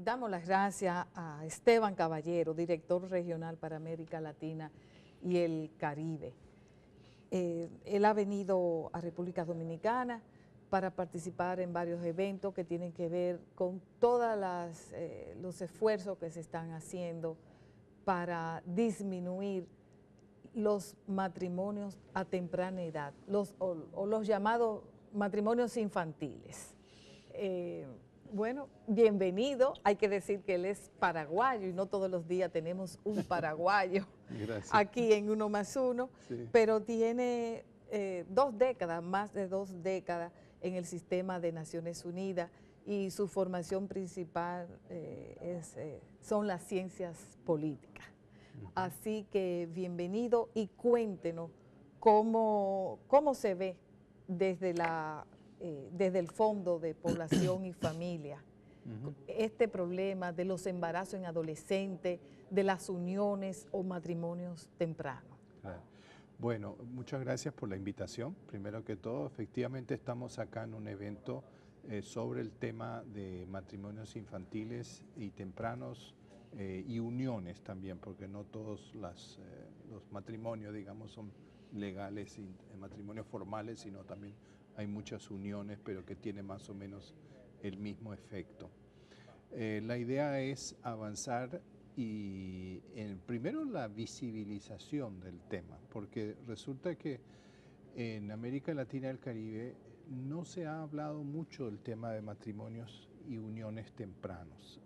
damos las gracias a Esteban Caballero, director regional para América Latina y el Caribe. Él ha venido a República Dominicana para participar en varios eventos que tienen que ver con todos los esfuerzos que se están haciendo para disminuir los matrimonios a temprana edad, o los llamados matrimonios infantiles. Bueno, bienvenido. Hay que decir que él es paraguayo y no todos los días tenemos un paraguayo aquí en Uno Más Uno, sí. Pero tiene 2 décadas, más de 2 décadas en el sistema de Naciones Unidas y su formación principal son las ciencias políticas. Así que bienvenido y cuéntenos cómo se ve desde el Fondo de Población y Familia este problema de los embarazos en adolescentes, de las uniones o matrimonios tempranos. Claro. Bueno, muchas gracias por la invitación. Primero que todo, efectivamente estamos acá en un evento sobre el tema de matrimonios infantiles y tempranos y uniones también, porque no todos los matrimonios, digamos, son legales y matrimonios formales, sino también hay muchas uniones, pero que tienen más o menos el mismo efecto. La idea es avanzar y primero la visibilización del tema, porque resulta que en América Latina y el Caribe no se ha hablado mucho del tema de matrimonios y uniones tempranos.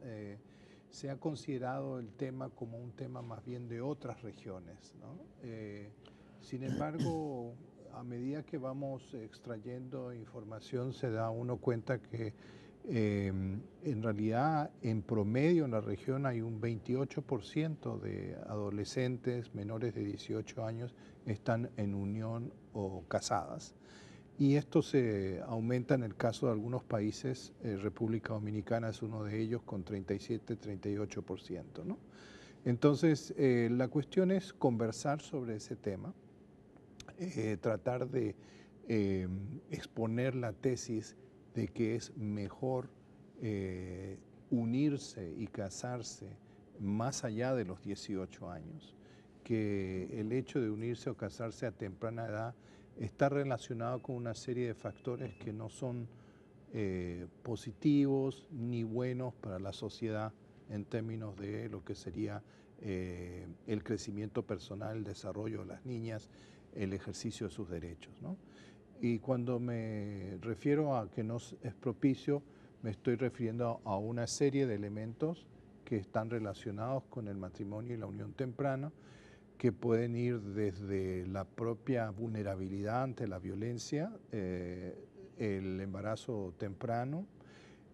Se ha considerado el tema como un tema más bien de otras regiones, ¿no? Sin embargo, a medida que vamos extrayendo información se da uno cuenta que en realidad en promedio en la región hay un 28% de adolescentes menores de 18 años están en unión o casadas. Y esto se aumenta en el caso de algunos países, República Dominicana es uno de ellos con 37-38%, ¿no? Entonces, la cuestión es conversar sobre ese tema, tratar de exponer la tesis de que es mejor unirse y casarse más allá de los 18 años, que el hecho de unirse o casarse a temprana edad está relacionado con una serie de factores que no son positivos ni buenos para la sociedad en términos de lo que sería el crecimiento personal, el desarrollo de las niñas, el ejercicio de sus derechos, ¿no? Y cuando me refiero a que no es propicio, me estoy refiriendo a una serie de elementos que están relacionados con el matrimonio y la unión temprana, que pueden ir desde la propia vulnerabilidad ante la violencia, el embarazo temprano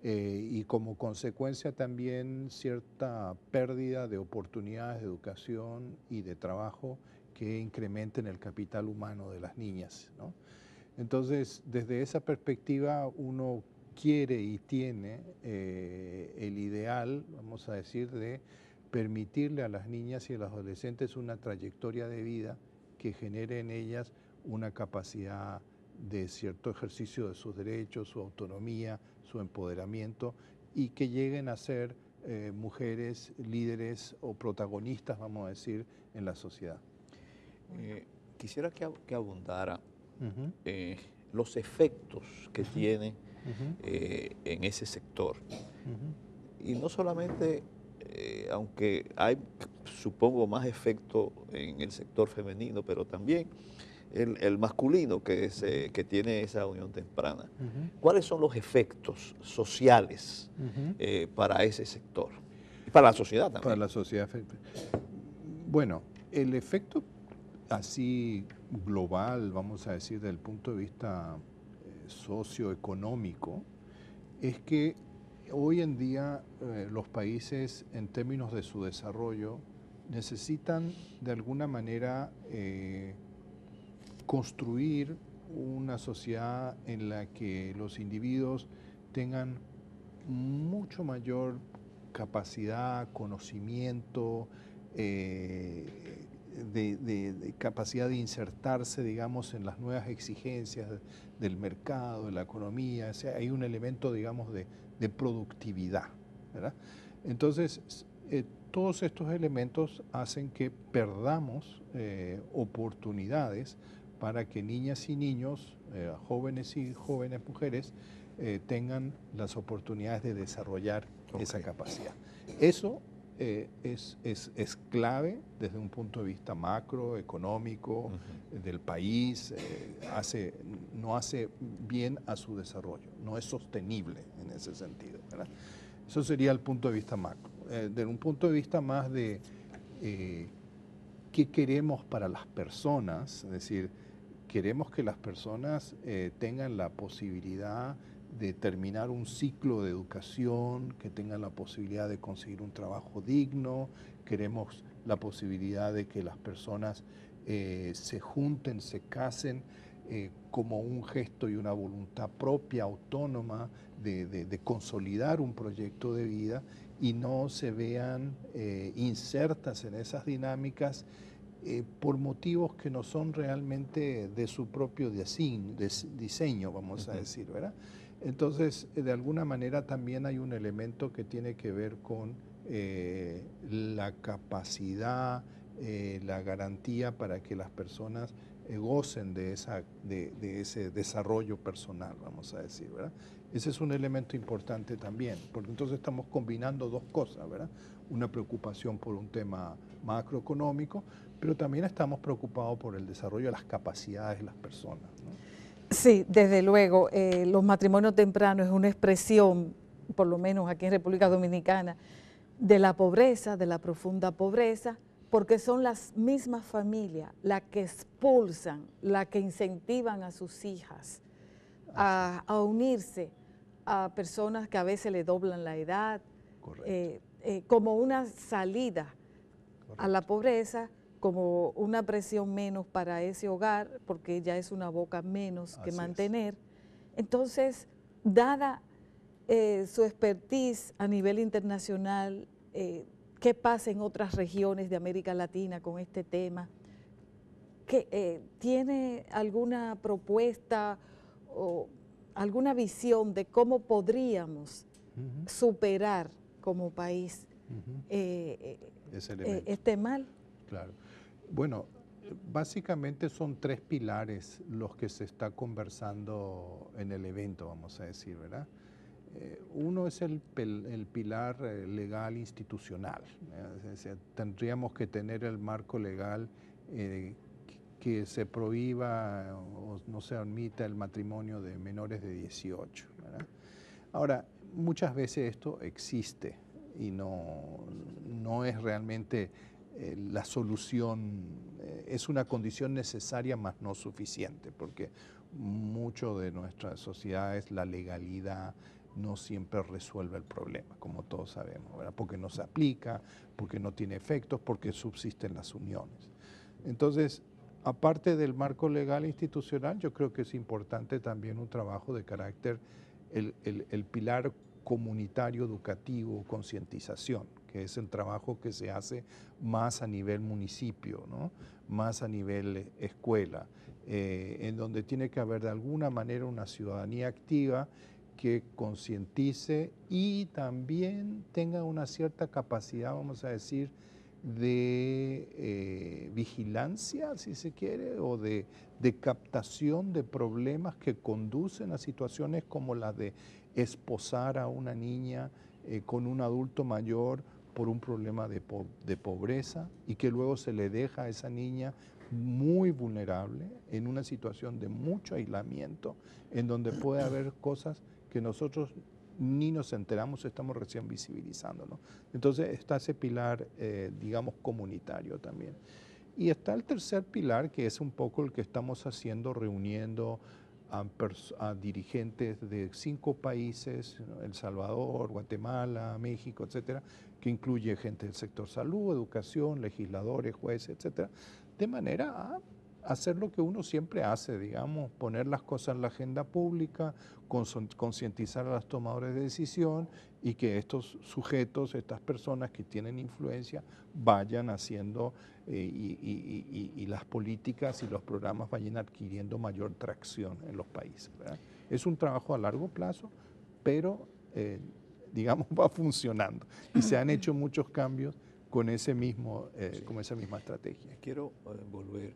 y como consecuencia también cierta pérdida de oportunidades de educación y de trabajo que incrementen el capital humano de las niñas, ¿no? Entonces, desde esa perspectiva uno quiere y tiene el ideal, vamos a decir, de permitirle a las niñas y a los adolescentes una trayectoria de vida que genere en ellas una capacidad de cierto ejercicio de sus derechos, su autonomía, su empoderamiento y que lleguen a ser mujeres líderes o protagonistas, vamos a decir, en la sociedad. Quisiera que abundara los efectos que tiene en ese sector. Y no solamente, aunque hay, supongo, más efecto en el sector femenino, pero también el masculino que tiene esa unión temprana. ¿Cuáles son los efectos sociales para ese sector? Y para la sociedad también. Para la sociedad. Bueno, el efecto así global, vamos a decir, desde el punto de vista socioeconómico, es que hoy en día los países, en términos de su desarrollo, necesitan de alguna manera construir una sociedad en la que los individuos tengan mucho mayor capacidad, conocimiento, de capacidad de insertarse, digamos, en las nuevas exigencias del mercado, de la economía. O sea, hay un elemento, digamos, de productividad, ¿verdad? Entonces, todos estos elementos hacen que perdamos oportunidades para que niñas y niños, jóvenes y jóvenes mujeres, tengan las oportunidades de desarrollar esa capacidad. Eso es clave desde un punto de vista macroeconómico del país, no hace bien a su desarrollo, no es sostenible en ese sentido, ¿verdad? Eso sería el punto de vista macro. Desde un punto de vista más de qué queremos para las personas, es decir, queremos que las personas tengan la posibilidad de terminar un ciclo de educación, que tengan la posibilidad de conseguir un trabajo digno, queremos la posibilidad de que las personas se junten, se casen como un gesto y una voluntad propia, autónoma, de consolidar un proyecto de vida y no se vean insertas en esas dinámicas por motivos que no son realmente de su propio diseño, vamos a decir, ¿verdad? Entonces, de alguna manera también hay un elemento que tiene que ver con la capacidad, la garantía para que las personas gocen de ese desarrollo personal, vamos a decir, ¿verdad? Ese es un elemento importante también, porque entonces estamos combinando dos cosas, ¿verdad? Una preocupación por un tema macroeconómico, pero también estamos preocupados por el desarrollo de las capacidades de las personas, ¿no? Sí, desde luego, los matrimonios tempranos es una expresión, por lo menos aquí en República Dominicana, de la pobreza, de la profunda pobreza, porque son las mismas familias las que expulsan, las que incentivan a sus hijas a unirse a personas que a veces le doblan la edad, como una salida a la pobreza, como una presión menos para ese hogar, porque ya es una boca menos que mantener. Entonces, dada su expertise a nivel internacional, ¿qué pasa en otras regiones de América Latina con este tema? ¿Tiene alguna propuesta o alguna visión de cómo podríamos superar como país este mal? Claro. Bueno, básicamente son tres pilares los que se está conversando en el evento, vamos a decir, ¿verdad? Uno es el pilar legal institucional. Tendríamos que tener el marco legal que se prohíba o no se admita el matrimonio de menores de 18, ¿verdad? Ahora, muchas veces esto existe y no es realmente la solución, es una condición necesaria más no suficiente, porque mucho de nuestras sociedades la legalidad no siempre resuelve el problema, como todos sabemos, ¿verdad? Porque no se aplica, porque no tiene efectos, porque subsisten las uniones. Entonces, aparte del marco legal e institucional, yo creo que es importante también un trabajo de carácter, el pilar comunitario, educativo, concientización, que es el trabajo que se hace más a nivel municipio, ¿no? Más a nivel escuela, en donde tiene que haber de alguna manera una ciudadanía activa que concientice y también tenga una cierta capacidad, vamos a decir, de vigilancia, si se quiere, o de captación de problemas que conducen a situaciones como la de esposar a una niña con un adulto mayor por un problema de pobreza y que luego se le deja a esa niña muy vulnerable en una situación de mucho aislamiento, en donde puede haber cosas que nosotros ni nos enteramos, estamos recién visibilizando, ¿no? Entonces está ese pilar, digamos, comunitario también. Y está el tercer pilar, que es un poco el que estamos haciendo, reuniendo a dirigentes de 5 países, ¿no? El Salvador, Guatemala, México, etcétera, que incluye gente del sector salud, educación, legisladores, jueces, etcétera, de manera a hacer lo que uno siempre hace, digamos, poner las cosas en la agenda pública, concientizar a los tomadores de decisión y que estos sujetos, estas personas que tienen influencia, vayan haciendo y las políticas y los programas vayan adquiriendo mayor tracción en los países, ¿verdad? Es un trabajo a largo plazo, pero digamos, va funcionando. Y se han hecho muchos cambios con ese mismo, con esa misma estrategia. Quiero volver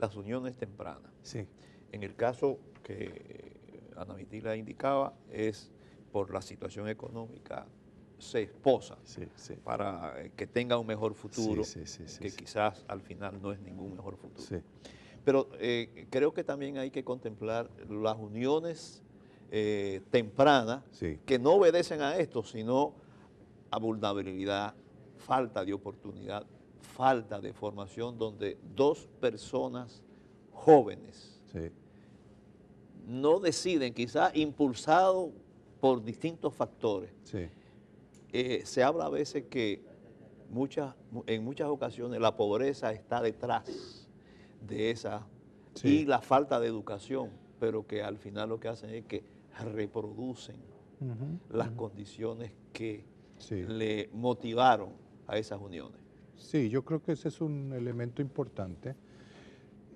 las uniones tempranas. Sí. En el caso que Ana Mitila indicaba, es por la situación económica, se esposa para que tenga un mejor futuro, que quizás al final no es ningún mejor futuro. Sí. Pero creo que también hay que contemplar las uniones tempranas que no obedecen a esto, sino a vulnerabilidad, falta de oportunidad, falta de formación, donde dos personas jóvenes no deciden, quizás impulsados por distintos factores. Se habla a veces que en muchas ocasiones la pobreza está detrás de esa y la falta de educación, pero que al final lo que hacen es que reproducen las condiciones que le motivaron a esas uniones. Sí, yo creo que ese es un elemento importante.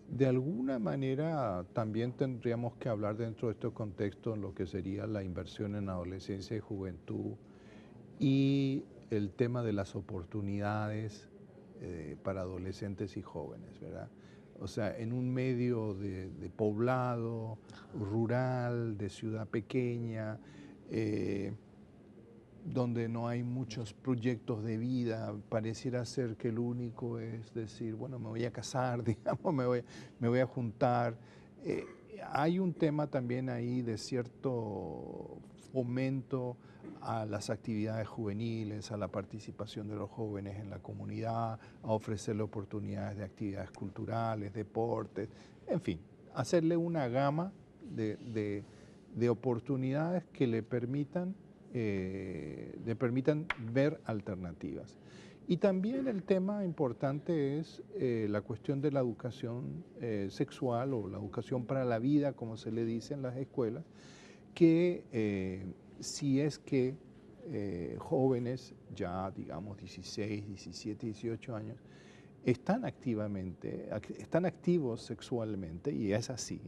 De alguna manera también tendríamos que hablar dentro de este contexto en lo que sería la inversión en adolescencia y juventud y el tema de las oportunidades para adolescentes y jóvenes, ¿verdad? O sea, en un medio de poblado, rural, de ciudad pequeña, donde no hay muchos proyectos de vida, pareciera ser que el único es decir, bueno, me voy a casar, digamos, me voy a juntar. Hay un tema también ahí de cierto fomento a las actividades juveniles, a la participación de los jóvenes en la comunidad, a ofrecerle oportunidades de actividades culturales, deportes, en fin, hacerle una gama de oportunidades que le permitan ver alternativas. Y también el tema importante es la cuestión de la educación sexual o la educación para la vida, como se le dice en las escuelas, que si es que jóvenes ya, digamos, 16, 17, 18 años, están activos sexualmente, y es así,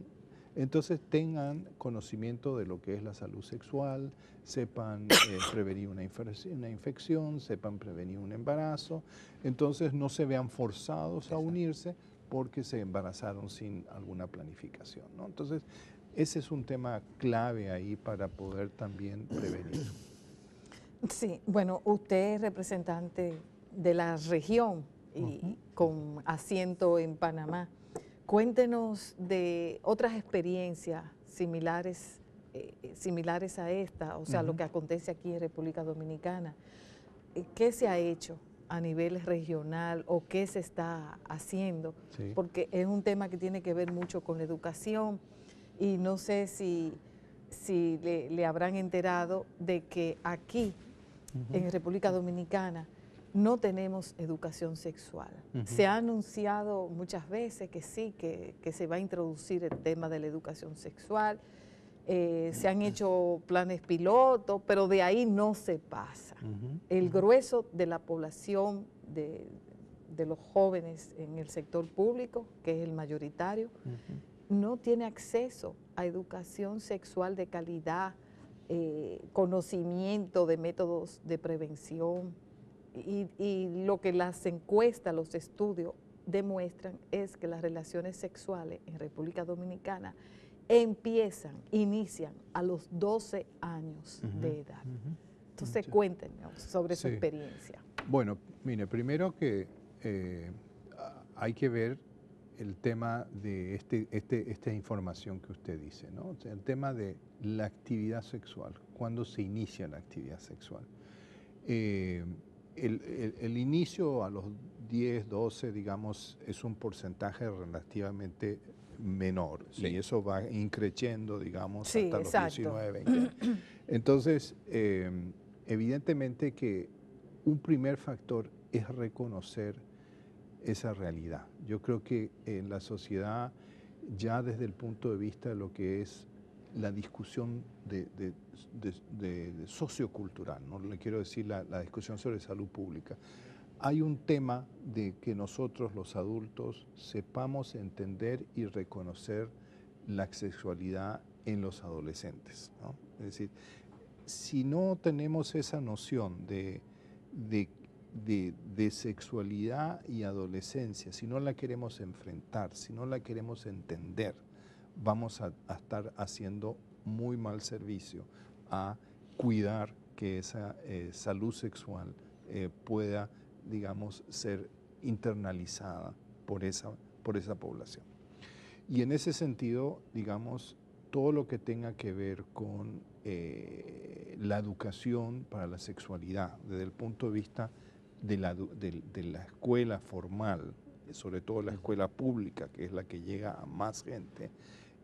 entonces tengan conocimiento de lo que es la salud sexual, sepan prevenir una infección, sepan prevenir un embarazo, entonces no se vean forzados a unirse porque se embarazaron sin alguna planificación, ¿no? Entonces, ese es un tema clave ahí para poder también prevenir. Sí, bueno, usted es representante de la región y con asiento en Panamá. Cuéntenos de otras experiencias similares a esta, o sea, lo que acontece aquí en República Dominicana. ¿Qué se ha hecho a nivel regional o qué se está haciendo? Porque es un tema que tiene que ver mucho con la educación y no sé si le habrán enterado de que aquí, en República Dominicana, no tenemos educación sexual. Se ha anunciado muchas veces que sí, que se va a introducir el tema de la educación sexual. Se han hecho planes pilotos, pero de ahí no se pasa. El grueso de la población de los jóvenes en el sector público, que es el mayoritario, no tiene acceso a educación sexual de calidad, conocimiento de métodos de prevención, y lo que las encuestas, los estudios demuestran es que las relaciones sexuales en República Dominicana inician a los 12 años de edad. Entonces, cuéntenme sobre su experiencia. Bueno, mire, primero que hay que ver el tema de esta información que usted dice, ¿no? O sea, el tema de la actividad sexual, cuándo se inicia la actividad sexual. El inicio a los 10, 12, digamos, es un porcentaje relativamente menor, y eso va increciendo, digamos, hasta los 19, 20. Entonces, evidentemente que un primer factor es reconocer esa realidad. Yo creo que en la sociedad, ya desde el punto de vista de lo que es la discusión de sociocultural, no le quiero decir la discusión sobre salud pública, hay un tema de que nosotros los adultos sepamos entender y reconocer la sexualidad en los adolescentes, ¿no? Es decir, si no tenemos esa noción de sexualidad y adolescencia, si no la queremos enfrentar, si no la queremos entender, vamos a estar haciendo muy mal servicio a cuidar que esa salud sexual pueda, digamos, ser internalizada por esa población. Y en ese sentido, digamos, todo lo que tenga que ver con la educación para la sexualidad, desde el punto de vista de la escuela formal, sobre todo la escuela pública, que es la que llega a más gente,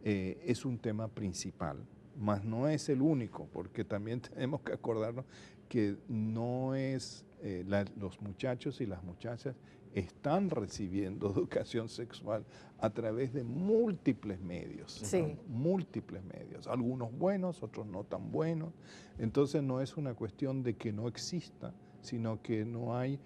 es un tema principal, mas no es el único, porque también tenemos que acordarnos que no es, los muchachos y las muchachas están recibiendo educación sexual a través de múltiples medios, sí, ¿no? Múltiples medios, algunos buenos, otros no tan buenos. Entonces no es una cuestión de que no exista, sino que no hay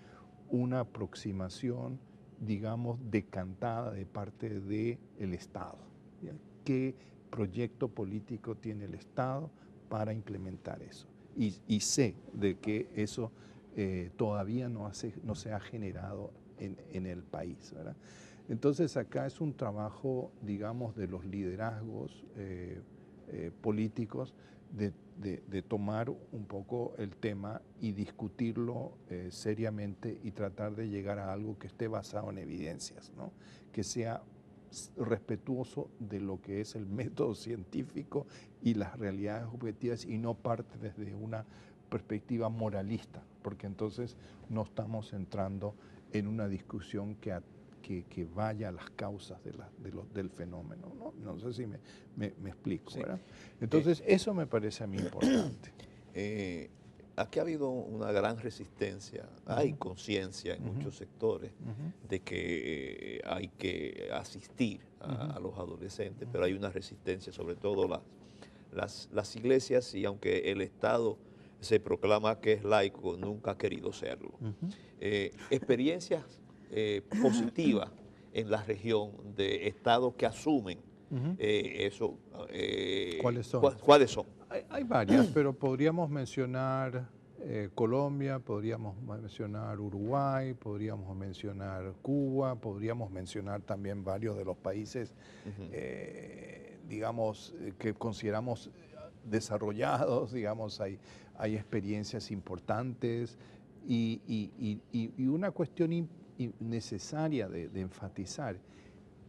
una aproximación, digamos, decantada de parte del Estado. ¿Ya? ¿Qué proyecto político tiene el Estado para implementar eso? Y sé de que eso todavía no se ha generado en el país, ¿verdad? Entonces acá es un trabajo, digamos, de los liderazgos políticos de tomar un poco el tema y discutirlo seriamente y tratar de llegar a algo que esté basado en evidencias, ¿no? Que sea respetuoso de lo que es el método científico y las realidades objetivas y no parte desde una perspectiva moralista, porque entonces no estamos entrando en una discusión que vaya a las causas del fenómeno, ¿no? No sé si me explico, sí. ¿Verdad? Entonces, eso me parece a mí importante. Aquí ha habido una gran resistencia, hay conciencia en muchos sectores de que hay que asistir a los adolescentes, pero hay una resistencia, sobre todo las iglesias, y aunque el Estado se proclama que es laico, nunca ha querido serlo. Experiencias positivas en la región de estados que asumen eso. ¿Cuáles son? ¿Cuáles son? Hay varias, pero podríamos mencionar Colombia, podríamos mencionar Uruguay, podríamos mencionar Cuba, podríamos mencionar también varios de los países, digamos, que consideramos desarrollados, digamos, hay experiencias importantes y una cuestión necesaria de enfatizar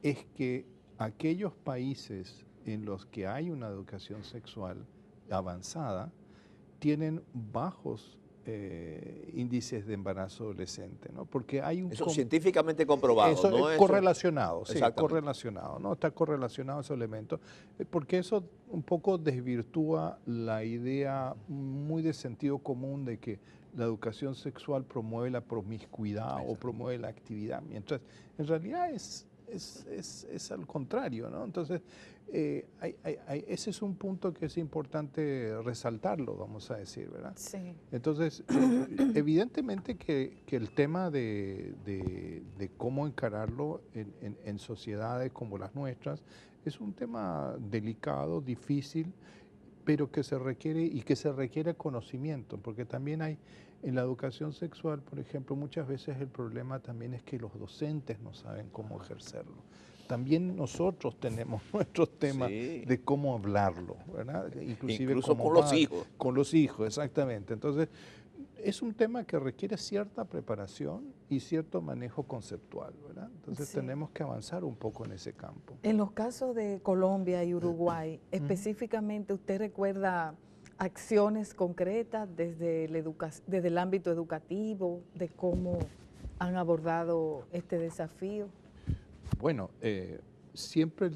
es que aquellos países en los que hay una educación sexual avanzada tienen bajos índices de embarazo adolescente, ¿no? Porque hay un... Eso científicamente comprobado, eso ¿no? Es correlacionado, eso, sí, correlacionado, ¿no? Está correlacionado ese elemento, porque eso un poco desvirtúa la idea muy de sentido común de que la educación sexual promueve la promiscuidad o promueve la actividad, mientras en realidad es al contrario, ¿no? Entonces, ese es un punto que es importante resaltarlo, vamos a decir, ¿verdad? Sí. Entonces, evidentemente que el tema de cómo encararlo en sociedades como las nuestras es un tema delicado, difícil, pero que se requiere conocimiento, porque también hay en la educación sexual, por ejemplo, muchas veces el problema también es que los docentes no saben cómo ejercerlo. También nosotros tenemos nuestros temas de cómo hablarlo, ¿verdad? Incluso con los hijos. Con los hijos, exactamente. Entonces, es un tema que requiere cierta preparación y cierto manejo conceptual, ¿verdad? Entonces tenemos que avanzar un poco en ese campo. En los casos de Colombia y Uruguay, específicamente, ¿usted recuerda acciones concretas desde el ámbito educativo, de cómo han abordado este desafío? Bueno, siempre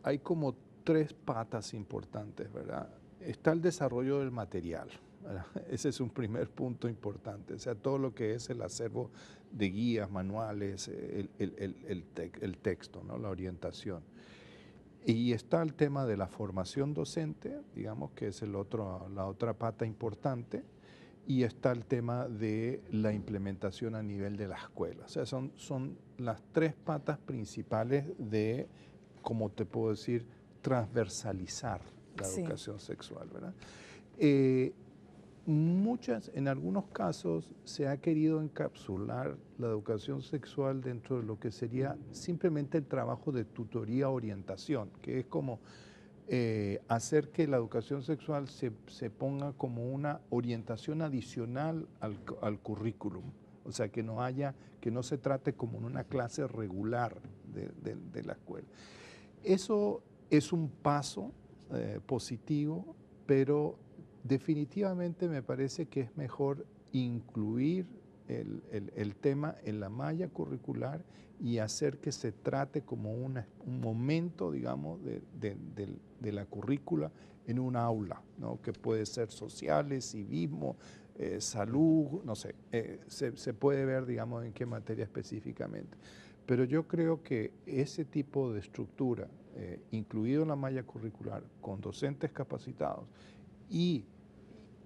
hay como tres patas importantes, ¿verdad? Está el desarrollo del material, ¿verdad? Ese es un primer punto importante, o sea, todo lo que es el acervo de guías, manuales, el texto, ¿no? La orientación. Y está el tema de la formación docente, digamos que es la otra pata importante, y está el tema de la implementación a nivel de la escuela. O sea, son las tres patas principales de, como te puedo decir, transversalizar la educación sexual, ¿verdad? En algunos casos se ha querido encapsular la educación sexual dentro de lo que sería simplemente el trabajo de tutoría orientación, que es como hacer que la educación sexual se ponga como una orientación adicional al currículum. O sea, que no se trate como en una clase regular de la escuela. Eso es un paso positivo, pero definitivamente me parece que es mejor incluir el tema en la malla curricular y hacer que se trate como un momento, digamos, de la currícula en un aula, ¿no? Que puede ser sociales, civismo, salud, no sé, se puede ver, digamos, en qué materia específicamente. Pero yo creo que ese tipo de estructura, incluido en la malla curricular, con docentes capacitados y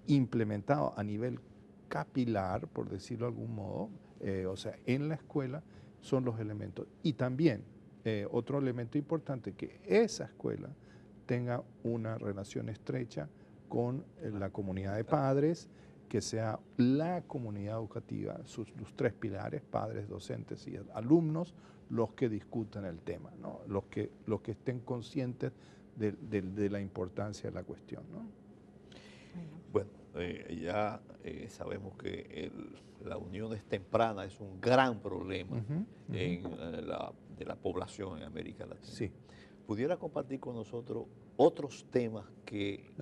implementado a nivel capilar, por decirlo de algún modo, o sea, en la escuela, son los elementos. Y también, otro elemento importante, que esa escuela tenga una relación estrecha con la comunidad de padres, que sea la comunidad educativa, los tres pilares, padres, docentes y alumnos, los que discutan el tema, ¿no? Los que estén conscientes de la importancia de la cuestión, ¿no? Bueno, ya sabemos que la unión temprana es un gran problema de la población en América Latina. Sí. ¿Pudiera compartir con nosotros otros temas que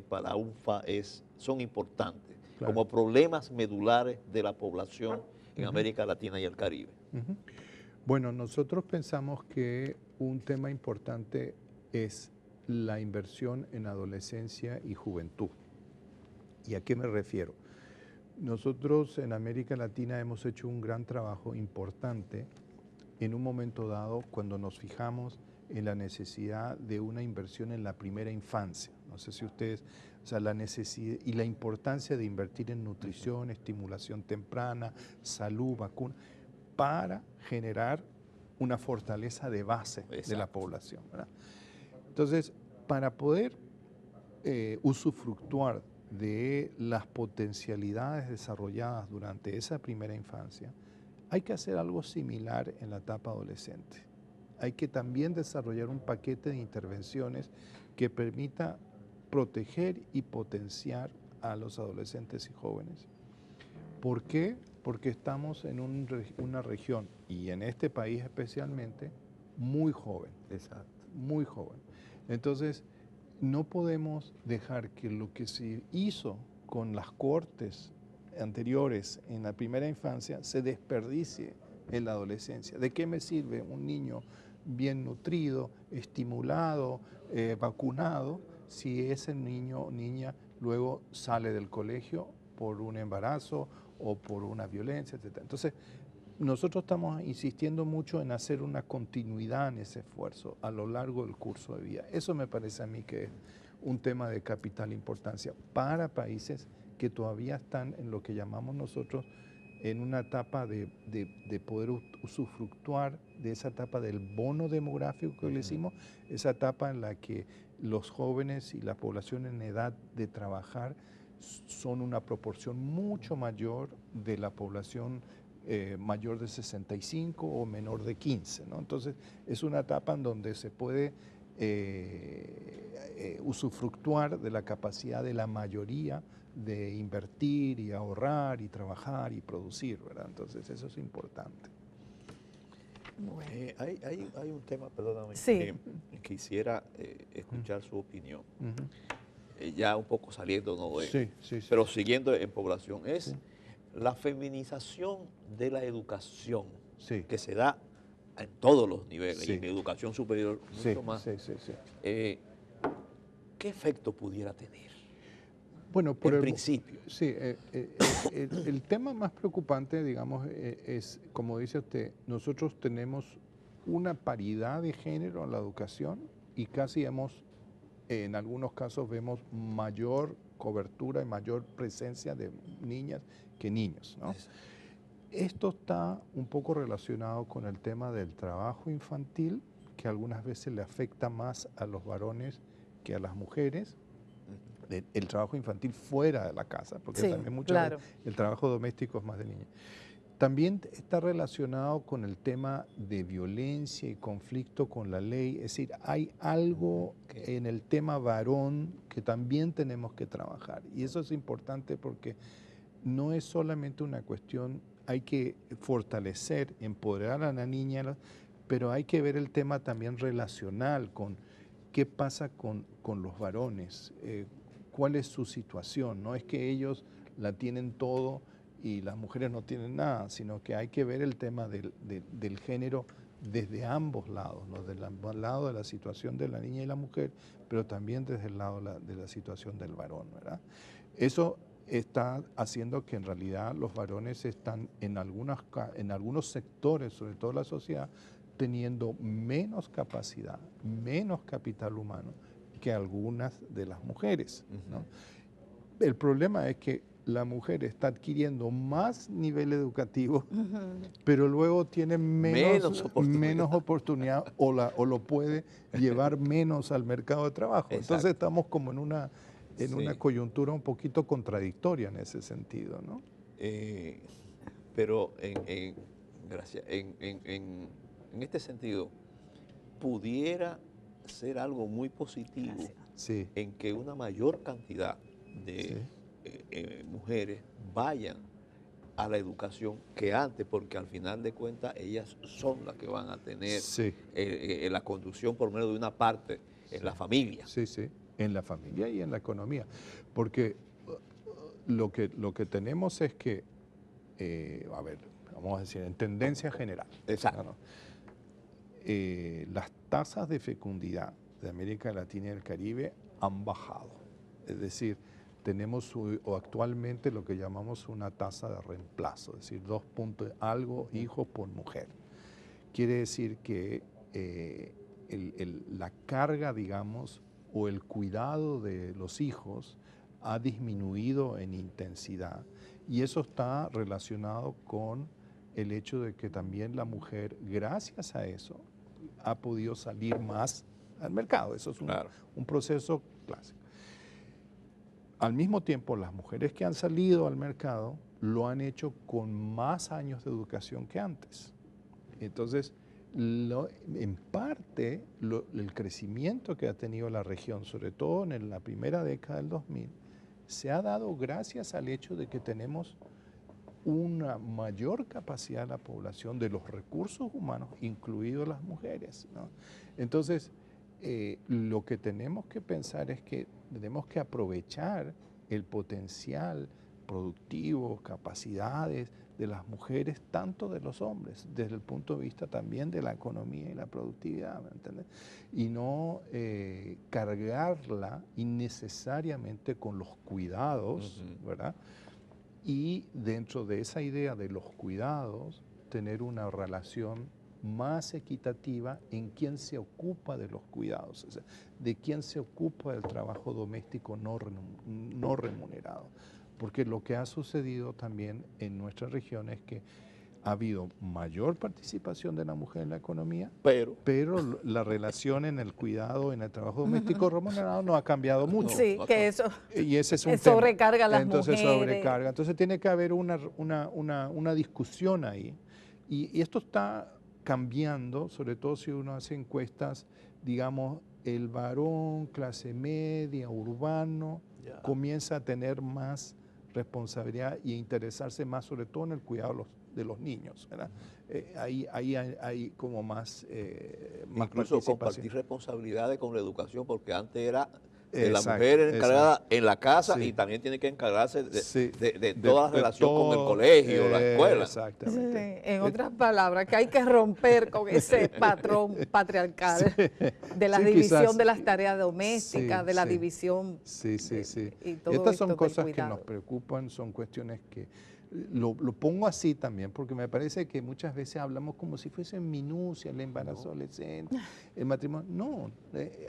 para UNFA son importantes, Claro, como problemas medulares de la población en América Latina y el Caribe? Bueno, nosotros pensamos que un tema importante es la inversión en adolescencia y juventud. ¿Y a qué me refiero? Nosotros en América Latina hemos hecho un gran trabajo importante en un momento dado cuando nos fijamos en la necesidad de una inversión en la primera infancia. No sé si ustedes, o sea, la necesidad y la importancia de invertir en nutrición, estimulación temprana, salud, vacuna, para generar una fortaleza de base de la población, ¿verdad? Entonces, para poder usufructuar de las potencialidades desarrolladas durante esa primera infancia, hay que hacer algo similar en la etapa adolescente. Hay que también desarrollar un paquete de intervenciones que permita proteger y potenciar a los adolescentes y jóvenes. ¿Por qué? Porque estamos en una región, y en este país especialmente, muy joven. Exacto. Muy joven. Entonces, no podemos dejar que lo que se hizo con las cortes anteriores en la primera infancia se desperdicie en la adolescencia. ¿De qué me sirve un niño bien nutrido, estimulado, vacunado, si ese niño o niña luego sale del colegio por un embarazo o por una violencia, etc.? Entonces, nosotros estamos insistiendo mucho en hacer una continuidad en ese esfuerzo a lo largo del curso de vida. Eso me parece a mí que es un tema de capital importancia para países que todavía están en lo que llamamos nosotros en una etapa de poder usufructuar de esa etapa del bono demográfico que le hicimos, esa etapa en la que los jóvenes y la población en edad de trabajar son una proporción mucho mayor de la población mayor de 65 o menor de 15, ¿no? Entonces, es una etapa en donde se puede usufructuar de la capacidad de la mayoría de invertir y ahorrar y trabajar y producir, ¿verdad? Entonces, eso es importante. Bueno. Hay un tema, perdóname, Sí. que quisiera escuchar su opinión. Ya un poco saliendo, ¿no? Sí. Pero siguiendo en población, es la feminización de la educación que se da en todos los niveles, y en educación superior mucho más. ¿Qué efecto pudiera tener? Bueno, en principio. Sí, el tema más preocupante, digamos, es, como dice usted, nosotros tenemos una paridad de género en la educación y casi en algunos casos vemos mayor cobertura y mayor presencia de niñas que niños, ¿no? Esto está un poco relacionado con el tema del trabajo infantil, que algunas veces le afecta más a los varones que a las mujeres, el trabajo infantil fuera de la casa, porque Sí, también muchas claro. veces el trabajo doméstico es más de niñas. También está relacionado con el tema de violencia y conflicto con la ley, es decir, hay algo en el tema varón que también tenemos que trabajar, y eso es importante porque no es solamente una cuestión, hay que fortalecer, empoderar a la niña, pero hay que ver el tema también relacional con qué pasa con los varones, cuál es su situación. No es que ellos la tienen todo y las mujeres no tienen nada, sino que hay que ver el tema del género desde ambos lados, ¿no? Desde el lado de la situación de la niña y la mujer, pero también desde el lado de la situación del varón, ¿verdad? Eso está haciendo que en realidad los varones están en algunos sectores, sobre todo la sociedad, teniendo menos capacidad, menos capital humano que algunas de las mujeres, ¿no? El problema es que la mujer está adquiriendo más nivel educativo, pero luego tiene menos oportunidad o lo puede llevar menos al mercado de trabajo. Exacto. Entonces estamos como en una coyuntura un poquito contradictoria en ese sentido, ¿no? Pero gracias. En este sentido, pudiera ser algo muy positivo Sí. en que una mayor cantidad de mujeres vayan a la educación que antes, porque al final de cuentas ellas son las que van a tener la conducción por medio de una parte en la familia. Sí, sí, en la familia y en la economía, porque lo que tenemos es que, a ver, vamos a decir, en tendencia general. Exacto. ¿No? Las tasas de fecundidad de América Latina y el Caribe han bajado. Es decir, tenemos actualmente lo que llamamos una tasa de reemplazo, es decir, 2 puntos algo hijos por mujer. Quiere decir que la carga, digamos, o el cuidado de los hijos ha disminuido en intensidad, y eso está relacionado con el hecho de que también la mujer, gracias a eso, ha podido salir más al mercado. Eso es un proceso clásico. Al mismo tiempo, las mujeres que han salido al mercado lo han hecho con más años de educación que antes. Entonces, en parte, el crecimiento que ha tenido la región, sobre todo en la primera década del 2000, se ha dado gracias al hecho de que tenemos una mayor capacidad de la población, de los recursos humanos, incluidos las mujeres, ¿no? Entonces, lo que tenemos que pensar es que tenemos que aprovechar el potencial productivo, capacidades de las mujeres, tanto de los hombres, desde el punto de vista también de la economía y la productividad, ¿me entiendes? Y no cargarla innecesariamente con los cuidados, ¿verdad? Y dentro de esa idea de los cuidados, tener una relación más equitativa en quién se ocupa de los cuidados, o sea, de quién se ocupa del trabajo doméstico no remunerado. Porque lo que ha sucedido también en nuestra región es que ha habido mayor participación de la mujer en la economía, pero la relación en el cuidado, en el trabajo doméstico remunerado no ha cambiado mucho. Sí, que eso y ese es un sobrecarga a las Entonces mujeres. sobrecarga. Entonces tiene que haber una discusión ahí. Y esto está cambiando, sobre todo si uno hace encuestas, digamos, el varón, clase media, urbano, comienza a tener más responsabilidad y a interesarse más, sobre todo en el cuidado de los niños, ¿verdad? Ahí hay como más incluso compartir responsabilidades con la educación, porque antes era la Exacto, mujer encargada en la casa, sí, y también tiene que encargarse de de toda la relación con el colegio, la escuela. Exactamente. Sí, en otras palabras, que hay que romper con ese patrón patriarcal de la división de las tareas domésticas, de la división. Y todo estas son esto cosas del que nos cuidado. preocupan, son cuestiones que lo pongo así también, porque me parece que muchas veces hablamos como si fuesen minucias, el embarazo adolescente, el matrimonio. No,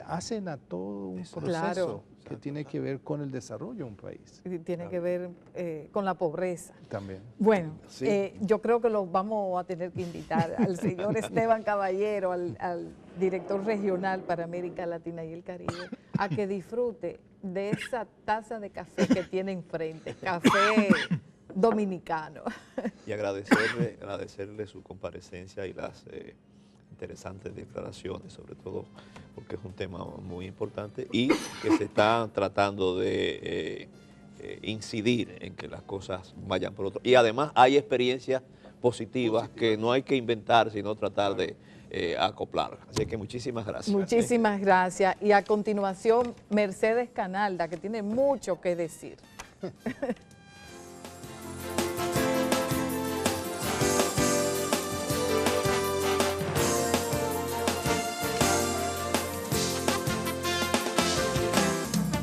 hacen a todo un proceso que tiene que ver con el desarrollo de un país. Y tiene que ver con la pobreza. También. Bueno, yo creo que los vamos a tener que invitar al señor Esteban Caballero, al director regional para América Latina y el Caribe, a que disfrute de esa taza de café que tiene enfrente, café dominicano. Y agradecerle su comparecencia y las interesantes declaraciones, sobre todo porque es un tema muy importante y que se está tratando de incidir en que las cosas vayan por otro. Y además hay experiencias positivas que no hay que inventar, sino tratar de acoplar. Así que muchísimas gracias. Muchísimas gracias. Y a continuación, Mercedes Canalda, que tiene mucho que decir.